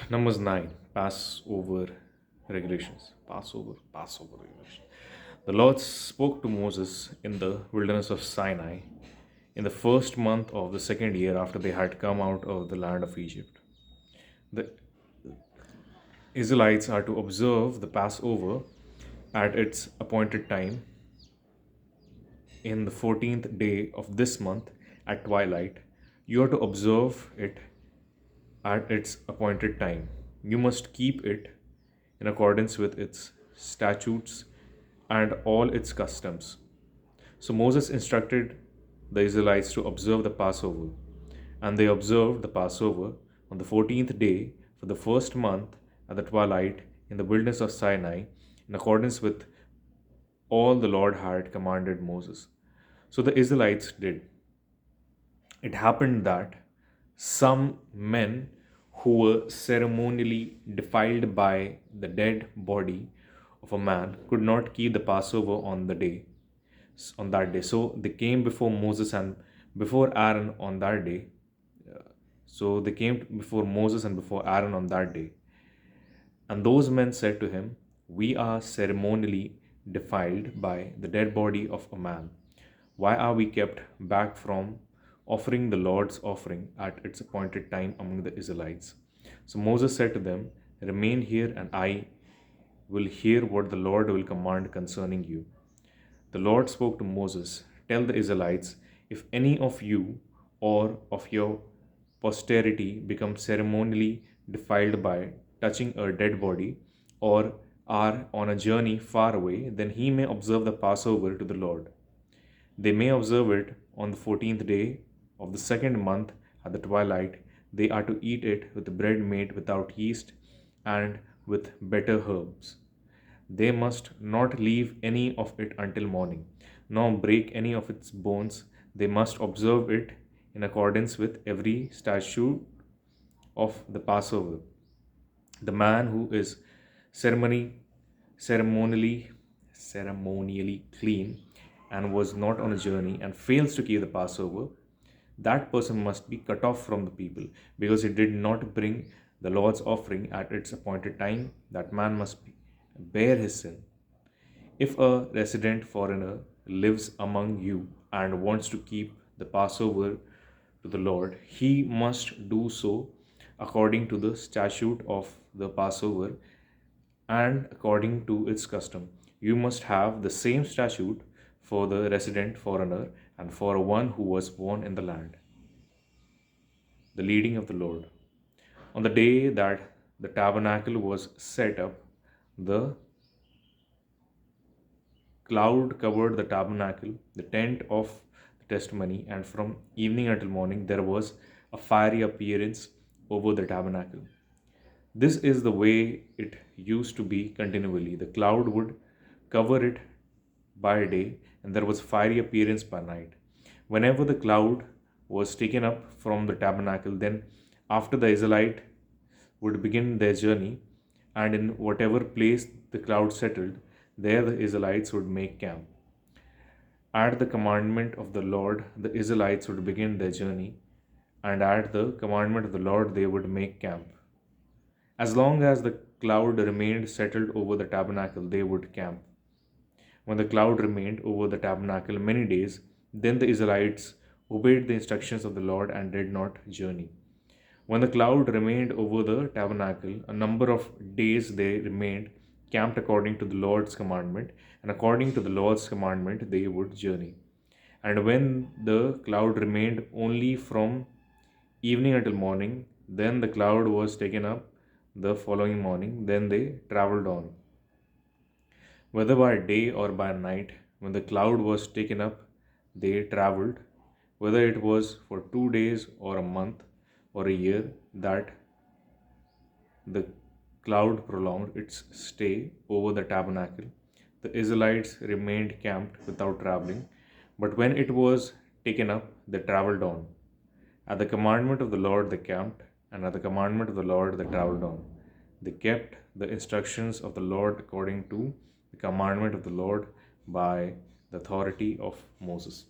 Numbers 9, Passover regulations. Passover regulations. The Lord spoke to Moses in the wilderness of Sinai in the first month of the second year after they had come out of the land of Egypt. The Israelites are to observe the Passover at its appointed time in the 14th day of this month at twilight. You are to observe it at its appointed time. You must keep it in accordance with its statutes and all its customs. So Moses instructed the Israelites to observe the Passover, and they observed the Passover on the 14th day for the first month at the twilight in the wilderness of Sinai, in accordance with all the Lord had commanded Moses. So the Israelites did. It happened that some men who were ceremonially defiled by the dead body of a man could not keep the Passover on that day. So they came before Moses and before Aaron on that day. So they came before Moses and before Aaron on that day. And those men said to him, "We are ceremonially defiled by the dead body of a man. Why are we kept back from offering the Lord's offering at its appointed time among the Israelites?" So Moses said to them, "Remain here, and I will hear what the Lord will command concerning you." The Lord spoke to Moses, "Tell the Israelites, if any of you or of your posterity become ceremonially defiled by touching a dead body, or are on a journey far away, then he may observe the Passover to the Lord. They may observe it on the 14th day of the second month at the twilight. They are to eat it with bread made without yeast and with better herbs. They must not leave any of it until morning, nor break any of its bones. They must observe it in accordance with every statute of the Passover. The man who is ceremony, ceremonially, ceremonially clean and was not on a journey and fails to keep the Passover, that person must be cut off from the people because he did not bring the Lord's offering at its appointed time. That man must bear his sin. If a resident foreigner lives among you and wants to keep the Passover to the Lord, he must do so according to the statute of the Passover and according to its custom. You must have the same statute for the resident foreigner and for one who was born in the land. The leading of the Lord. On the day that the tabernacle was set up, the cloud covered the tabernacle, the tent of the testimony, and from evening until morning there was a fiery appearance over the tabernacle. This is the way it used to be continually. The cloud would cover it by day, and there was fiery appearance by night. Whenever the cloud was taken up from the tabernacle, then after the Israelite would begin their journey, and in whatever place the cloud settled, there the Israelites would make camp. At the commandment of the Lord, the Israelites would begin their journey, and at the commandment of the Lord, they would make camp. As long as the cloud remained settled over the tabernacle, they would camp. When the cloud remained over the tabernacle many days, then the Israelites obeyed the instructions of the Lord and did not journey. When the cloud remained over the tabernacle, a number of days they remained camped according to the Lord's commandment, and according to the Lord's commandment they would journey. And when the cloud remained only from evening until morning, then the cloud was taken up the following morning, then they traveled on. Whether by day or by night, when the cloud was taken up, they traveled, whether it was for 2 days or a month or a year, that the cloud prolonged its stay over the tabernacle. The Israelites remained camped without traveling, but when it was taken up, they traveled on. At the commandment of the Lord they camped, and at the commandment of the Lord they traveled on. They kept the instructions of the Lord according to the commandment of the Lord by the authority of Moses.